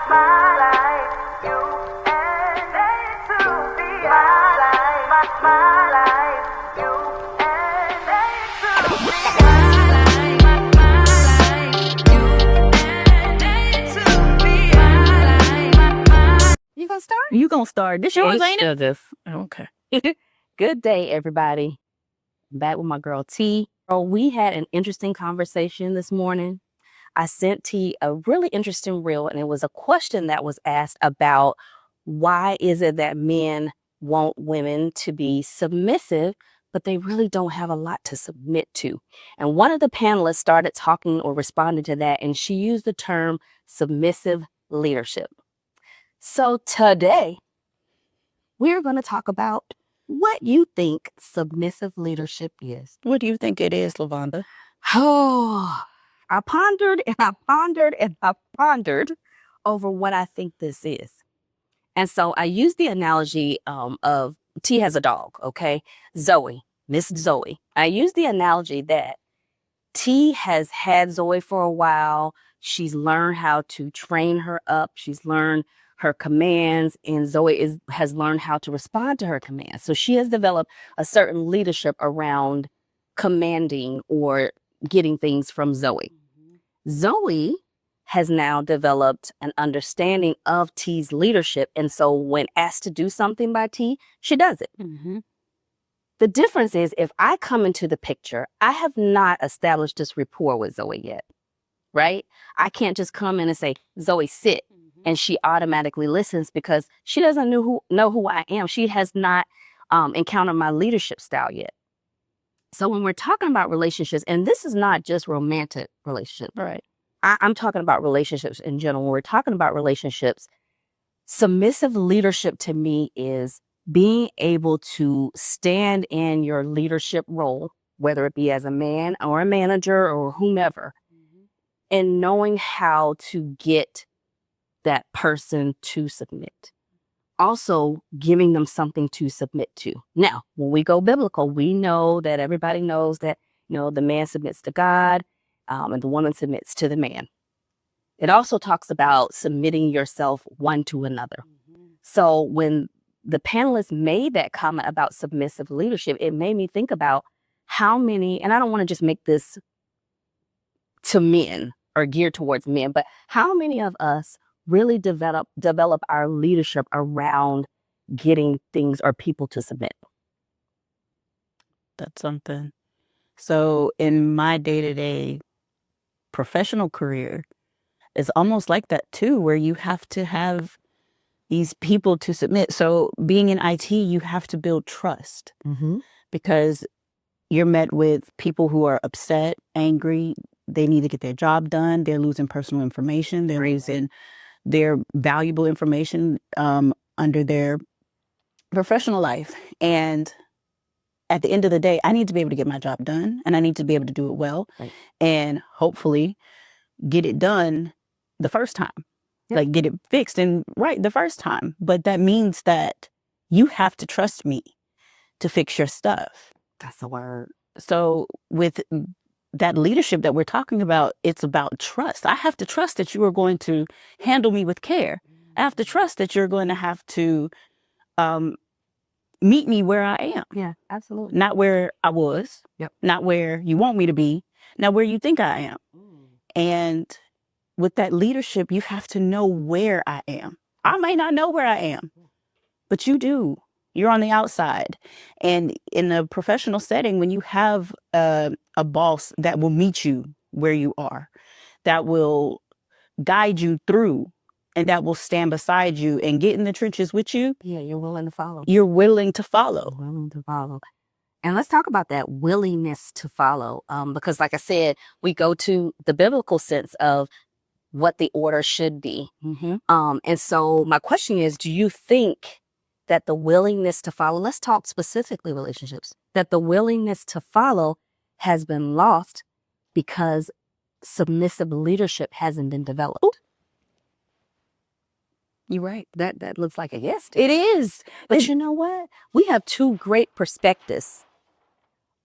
my life. You and they to be my life, my life. You and they to be my life, my life. You and they to be my life, You gonna start? You gonna start. This yours, ain't it? This. Okay. Good day, everybody. Back with my girl T. Oh, we had an interesting conversation this morning. I sent T a really interesting reel, and it was a question that was asked about why is it that men want women to be submissive, but they really don't have a lot to submit to. And one of the panelists started talking or responding to that, and she used the term submissive leadership. So today, we're going to talk about what you think submissive leadership is. What do you think it is, LaVonda? Oh, I pondered and I pondered and I pondered over what I think this is. And so I used the analogy of T has a dog, okay? Zoe, Miss Zoe. I used the analogy that T has had Zoe for a while. She's learned how to train her up. She's learned her commands, and Zoe has learned how to respond to her commands. So she has developed a certain leadership around commanding or getting things from Zoe. Zoe has now developed an understanding of T's leadership. And so when asked to do something by T, she does it. The difference is if I come into the picture, I have not established this rapport with Zoe yet, right? I can't just come in and say, Zoe, sit. And she automatically listens because she doesn't know who I am. She has not encountered my leadership style yet. So when we're talking about relationships, and this is not just romantic relationships, Right. I'm talking about relationships in general. When we're talking about relationships, submissive leadership to me is being able to stand in your leadership role, whether it be as a man or a manager or whomever, and knowing how to get that person to submit. Also giving them something to submit to. Now, when we go biblical, we know that everybody knows that, the man submits to God and the woman submits to the man. It also talks about submitting yourself one to another. So when the panelists made that comment about submissive leadership, it made me think about how many, and I don't want to just make this to men or geared towards men, but how many of us really develop our leadership around getting things or people to submit? That's something. So in my day-to-day professional career, it's almost like that too, where you have to have these people to submit. So being in IT, you have to build trust because you're met with people who are upset, angry. They need to get their job done. They're losing personal information. They're losing their valuable information under their professional life. And at the end of the day, I need to be able to get my job done, and I need to be able to do it well, and hopefully get it done the first time. Like get it fixed and right the first time. But that means that you have to trust me to fix your stuff. That's the word. So with that leadership that we're talking about, it's about trust. I have to trust that you are going to handle me with care. I have to trust that you're going to have to meet me where I am. Yeah, absolutely. Not where I was. Not where you want me to be. Not where you think I am. And with that leadership, you have to know where I am. I may not know where I am, but you do. You're on the outside. And in a professional setting, when you have a boss that will meet you where you are, that will guide you through, and that will stand beside you and get in the trenches with you. Yeah, you're willing to follow. You're willing to follow. Willing to follow. And let's talk about that willingness to follow. Because like I said, we go to the biblical sense of what the order should be. And so my question is, do you think that the willingness to follow, let's talk specifically relationships, that the willingness to follow has been lost because submissive leadership hasn't been developed? You're right. That looks like a yes. It is. But you know what? We have two great perspectives.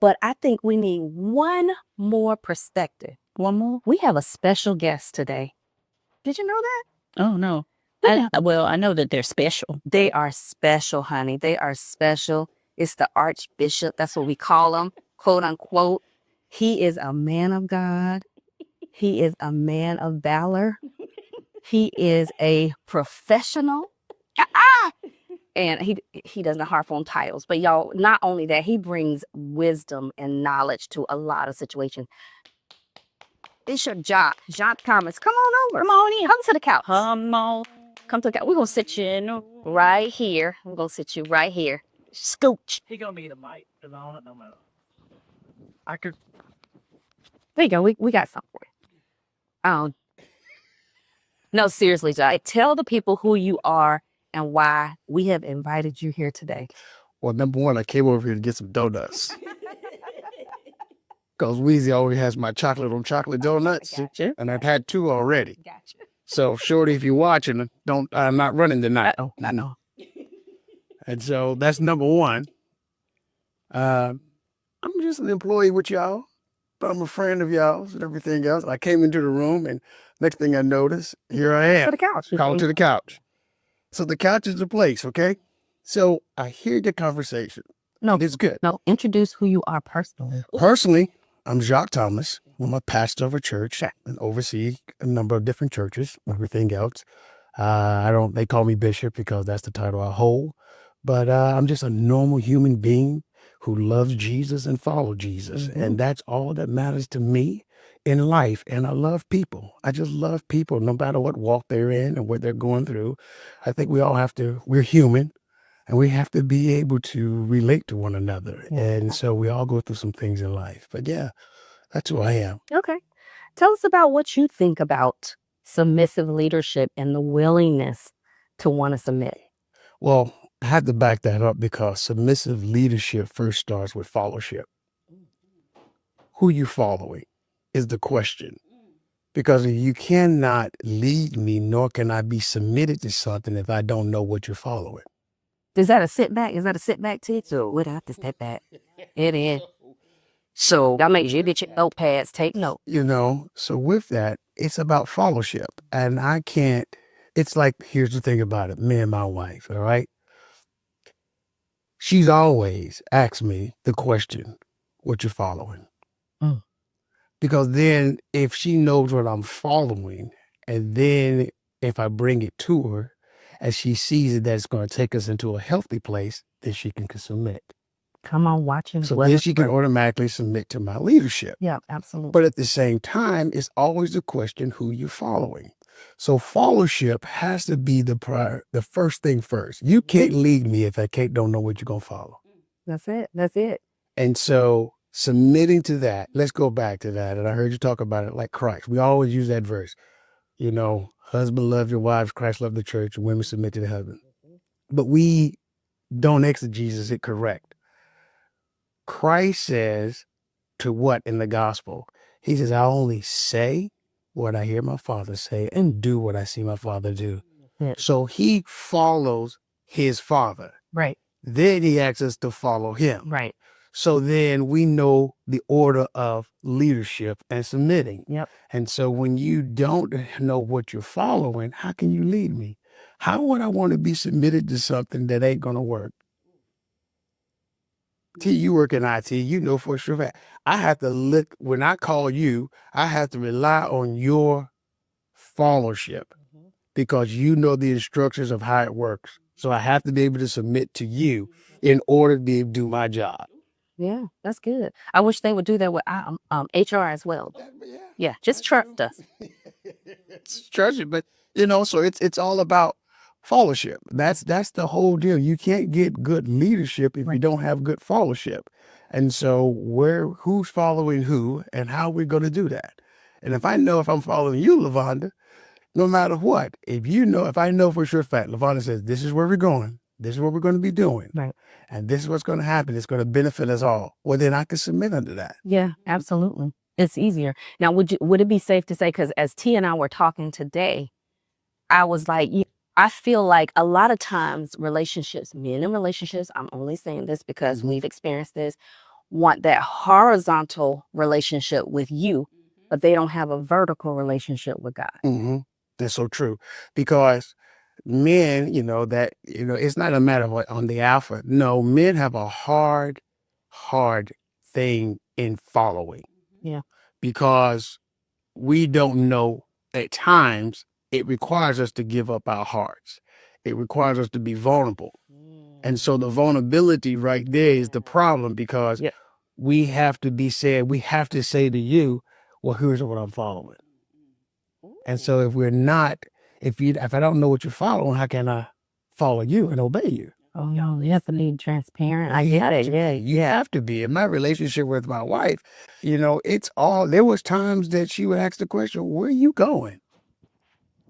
But I think we need one more perspective. One more? We have a special guest today. Did you know that? Oh, no. Yeah. Well, I know that they're special. They are special, honey. They are special. It's the Archbishop. That's what we call him, quote unquote. He is a man of God. He is a man of valor. He is a professional. And he doesn't harp on titles. But y'all, not only that, he brings wisdom and knowledge to a lot of situations. Bishop Jock Thomas, come on over, Moni. Come to the couch. Come on. Come to the couch. We're going to sit you right here. We're going to sit you right here. Scooch. He gonna need a mic, cause I don't know. I could. There you go. We got something for you. No, seriously, Jock. Tell the people who you are and why we have invited you here today. Well, number one, I came over here to get some donuts. Cause Weezy always has my chocolate on chocolate donuts, Gotcha. and I've had 2 already. Gotcha. So, Shorty, if you're watching, I'm not running tonight. Oh, I know. And so that's number one. I'm just an employee with y'all, but I'm a friend of y'all's and everything else. I came into the room, and next thing I noticed, here I am. To the couch. Call to the couch. So the couch is the place, okay? So I hear the conversation. No, It's good. no. Introduce who you are personally. Personally, I'm Jacques Thomas. I'm a pastor of a church and oversee a number of different churches, everything else. They call me bishop because that's the title I hold. But I'm just a normal human being who loves Jesus and follows Jesus. Mhm. And that's all that matters to me in life. And I love people. I just love people no matter what walk they're in and what they're going through. I think we all we're human. And we have to be able to relate to one another. Yeah. And so we all go through some things in life. But yeah, that's who I am. Okay. Tell us about what you think about submissive leadership and the willingness to want to submit. Well, I have to back that up because submissive leadership first starts with followership. Who you following is the question. Because you cannot lead me, nor can I be submitted to something if I don't know what you're following. Is that a setback? Is that a setback to you? So we'd have to step back. It is. So that makes you get your notepads, take note. So with that, it's about followership. And it's like, here's the thing about it, me and my wife, all right? She's always asked me the question, what you following? Mm. Because then if she knows what I'm following, and then if I bring it to her, and she sees it that it's going to take us into a healthy place, then she can submit. Come on, watching. So then she can automatically submit to my leadership. Yeah, absolutely. But at the same time, it's always the question who you're following. So followership has to be the first thing first. You can't lead me if I don't know what you're going to follow. That's it. That's it. And so submitting to that, let's go back to that. And I heard you talk about it like Christ. We always use that verse. Husband love your wives, Christ love the church, and women submit to the husband. But we don't exegesis it correct. Christ says to what in the gospel? He says, I only say what I hear my Father say and do what I see my Father do. Yeah. So he follows his Father. Right. Then he asks us to follow him. Right. So then we know the order of leadership and submitting. Yep. And so when you don't know what you're following, how can you lead me? How would I want to be submitted to something that ain't going to work? T, you work in IT, you know for sure fact. I have to look, when I call you, I have to rely on your followership because you know the instructions of how it works. So I have to be able to submit to you in order to be able to do my job. Yeah, that's good. I wish they would do that with HR as well. Yeah, just trust us. Trust it, but so it's all about followership. That's the whole deal. You can't get good leadership if you don't have good followership. And so who's following who and how we're going to do that? And if I know if I'm following you, LaVonda, no matter what, if I know for sure fact, LaVonda says, this is where we're going. This is what we're going to be doing. Right. And this is what's going to happen. It's going to benefit us all. Well, then I can submit under that. Yeah, absolutely. It's easier. Now, would it be safe to say, because as T and I were talking today, I was like, I feel like a lot of times men in relationships, I'm only saying this because we've experienced this, want that horizontal relationship with you, but they don't have a vertical relationship with God. Mm-hmm. That's so true. Because men, it's not a matter of what on the alpha. No, men have a hard thing in following. Yeah. Because we don't know at times it requires us to give up our hearts. It requires us to be vulnerable. And so the vulnerability right there is the problem because Yep. we have to say to you, well, here's what I'm following. And so if I don't know what you're following, how can I follow you and obey you? Oh no, you have to be transparent. I get it. Yeah. You have to be. In my relationship with my wife, there was times that she would ask the question, where are you going?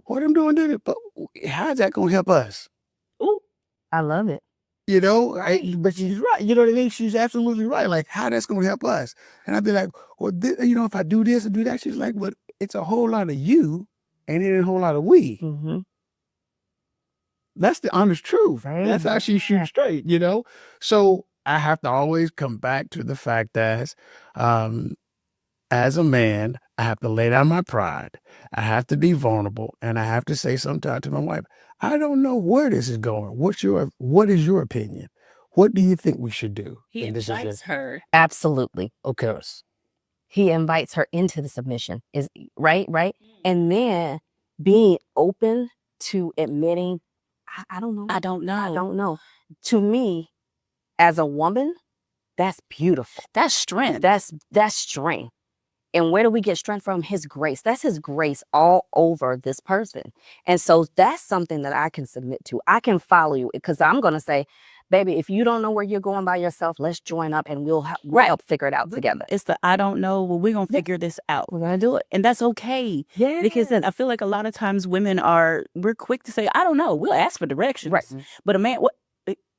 What I'm doing to it, but how's that going to help us? Ooh, I love it. But she's right. You know what I mean? She's absolutely right. Like, how that's going to help us? And I'd be like, well, if I do this and do that, she's like, but it's a whole lot of you and it ain't a whole lot of we. Mm-hmm. That's the honest truth. Right. That's how she shoots straight, So I have to always come back to the fact that as a man, I have to lay down my pride. I have to be vulnerable. And I have to say sometimes to my wife, I don't know where this is going. What is your opinion? What do you think we should do? He And this is invites it. her. Absolutely. Okay. He invites her into the submission. Is right. And then being open to admitting, I don't know. I don't know. I don't know. To me, as a woman, that's beautiful. That's strength. That's strength. And where do we get strength from? His grace. That's his grace all over this person. And so that's something that I can submit to. I can follow you because I'm going to say, baby, if you don't know where you're going by yourself, let's join up and we'll help figure it out together. It's the I don't know. Well, we're going to figure this out. We're going to do it. And that's okay. Yeah. Because then I feel like a lot of times we're quick to say, I don't know. We'll ask for directions. Right. But a man,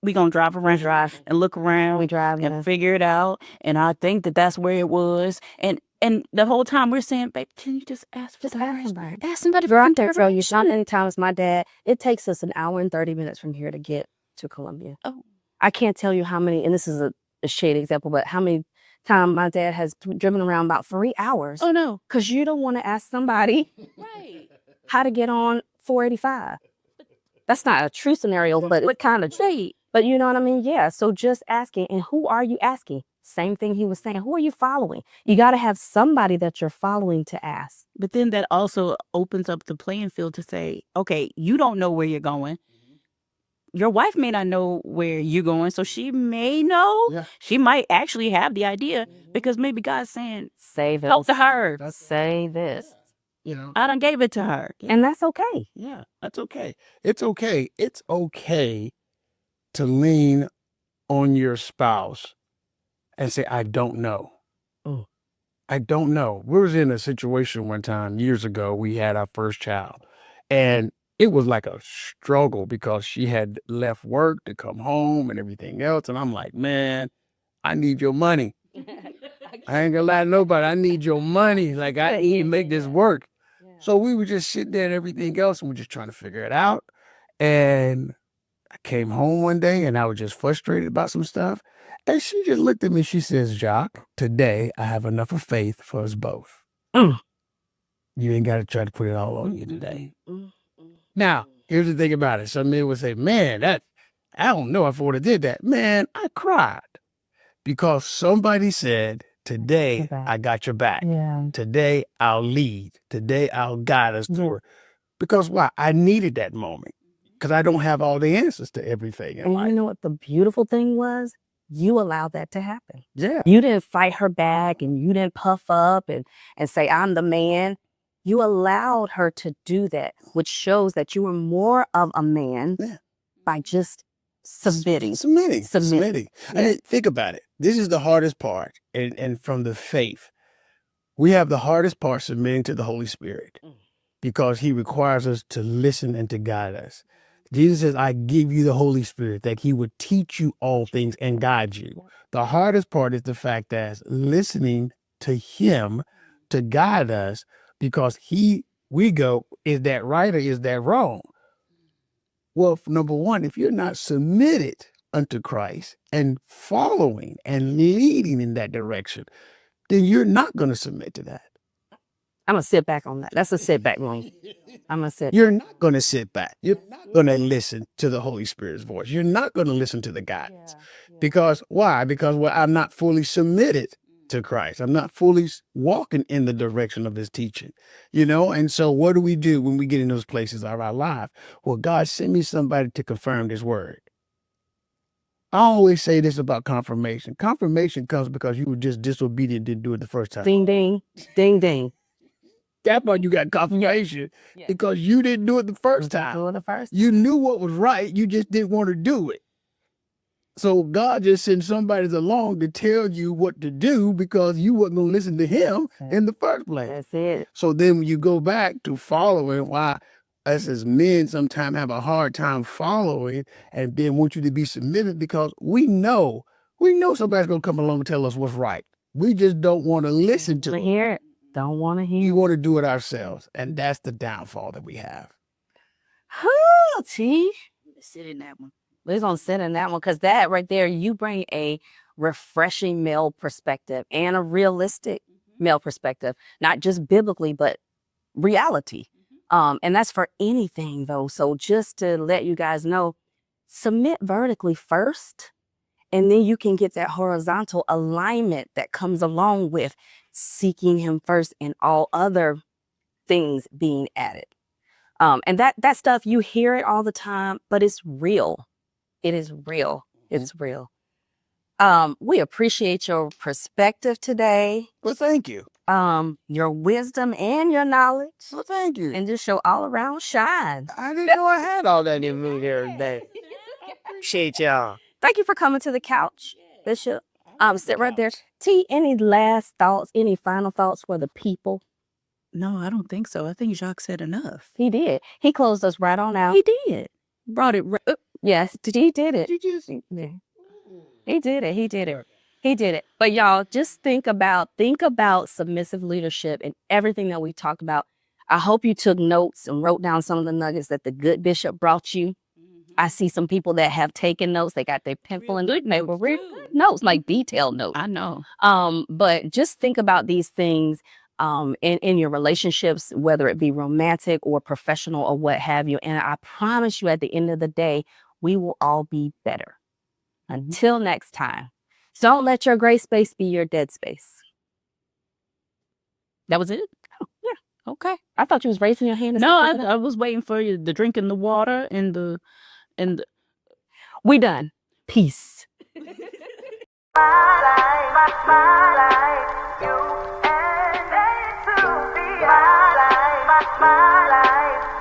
we going to drive around and look around We drive and figure it out. And I think that's where it was. And the whole time we're saying, babe, can you just ask for directions? Ask somebody. Girl, I'm there, girl. You shot many times. My dad, it takes us an hour and 30 minutes from here to get to Columbia. Oh. I can't tell you how many, and this is a shady example, but how many times my dad has driven around about 3 hours. Oh, no. Because you don't want to ask somebody how to get on 485. That's not a true scenario, but what kind of shade? But you know what I mean? Yeah. So just asking, and who are you asking? Same thing he was saying. Who are you following? You got to have somebody that you're following to ask. But then that also opens up the playing field to say, okay, you don't know where you're going. Your wife may not know where you're going, so she may know. Yeah. She might actually have the idea because maybe God's saying, say this. help to her. Say this. I done gave it to her. And that's okay. Yeah, that's okay. It's okay. It's okay to lean on your spouse and say, I don't know. Oh. I don't know. We was in a situation one time years ago. We had our first child. And it was like a struggle because she had left work to come home and everything else. And I'm like, man, I need your money. I ain't gonna lie to nobody. I need your money. Like, I need to make this work. So we were just sitting there and everything else, and we're just trying to figure it out. And I came home one day and I was just frustrated about some stuff. And she just looked at me. She says, Jock, today I have enough of faith for us both. You ain't got to try to put it all on you today. Now, here's the thing about it. Some men would say, man, I don't know if I would have did that. Man, I cried because somebody said, today I got your back. Yeah. Today I'll lead. Today I'll guide us through it. Because why? I needed that moment because I don't have all the answers to everything in And life. you know what the beautiful thing was? You allowed that to happen. Yeah. You didn't fight her back and you didn't puff up and say, I'm the man. You allowed her to do that, which shows that you were more of a man by just submitting. Submitting. Yeah. I mean, think about it. This is the hardest part. And from the faith, we have the hardest part submitting to the Holy Spirit because he requires us to listen and to guide us. Jesus says, I give you the Holy Spirit, that he would teach you all things and guide you. The hardest part is the fact that listening to him to guide us because we go, is that right or is that wrong? Well, number one, if you're not submitted unto Christ and following and leading in that direction, then you're not going to submit to that. I'm gonna sit back on that. That's a sit back room. I'm gonna sit. You're not going to sit back. You're not going to listen to the Holy Spirit's voice. You're not going to listen to the guidance. Because why? Because I'm not fully submitted to Christ. I'm not fully walking in the direction of his teaching, And so what do we do when we get in those places of our life? Well, God, send me somebody to confirm this word. I always say this about confirmation. Confirmation comes because you were just disobedient, didn't do it the first time. Ding, ding, ding, ding. That part you got confirmation because you didn't do it the first time. Do it the first. You knew what was right. You just didn't want to do it. So God just sent somebody along to tell you what to do because you wasn't going to listen to him in the first place. That's it. So then when you go back to following, why us as men sometimes have a hard time following and then want you to be submitted because we know somebody's going to come along and tell us what's right. We just don't want to listen to it. Hear it. Don't want to hear We it. want to do it ourselves. And that's the downfall that we have. T. Sit in that one. We're going to sit in that one because that right there, you bring a refreshing male perspective and a realistic male perspective, not just biblically, but reality. And that's for anything, though. So just to let you guys know, submit vertically first, and then you can get that horizontal alignment that comes along with seeking him first and all other things being added. And that stuff, you hear it all the time, but it's real. It is real. It's real. We appreciate your perspective today. Well, thank you. Your wisdom and your knowledge. Well, thank you. And just show all around shine. I didn't know I had all that in me there today. Appreciate y'all. Thank you for coming to the couch, Bishop. Sit right there. T, any last thoughts, any final thoughts for the people? No, I don't think so. I think Jacques said enough. He did. He closed us right on out. He did. Brought it right. Yes, he did it. Did you? Yeah. He did it. He did it. He did it. But y'all, just think about submissive leadership and everything that we talked about. I hope you took notes and wrote down some of the nuggets that the good bishop brought you. I see some people that have taken notes. They got their pencil and they were real good notes, like detailed notes. I know. But just think about these things in your relationships, whether it be romantic or professional or what have you. And I promise you, at the end of the day, we will all be better. Until next time, don't let your gray space be your dead space. That was it? Oh, yeah. Okay. I thought you was raising your hand. No, I was waiting for you. The drinking the water and the. We done. Peace. My life, you and they to be my life.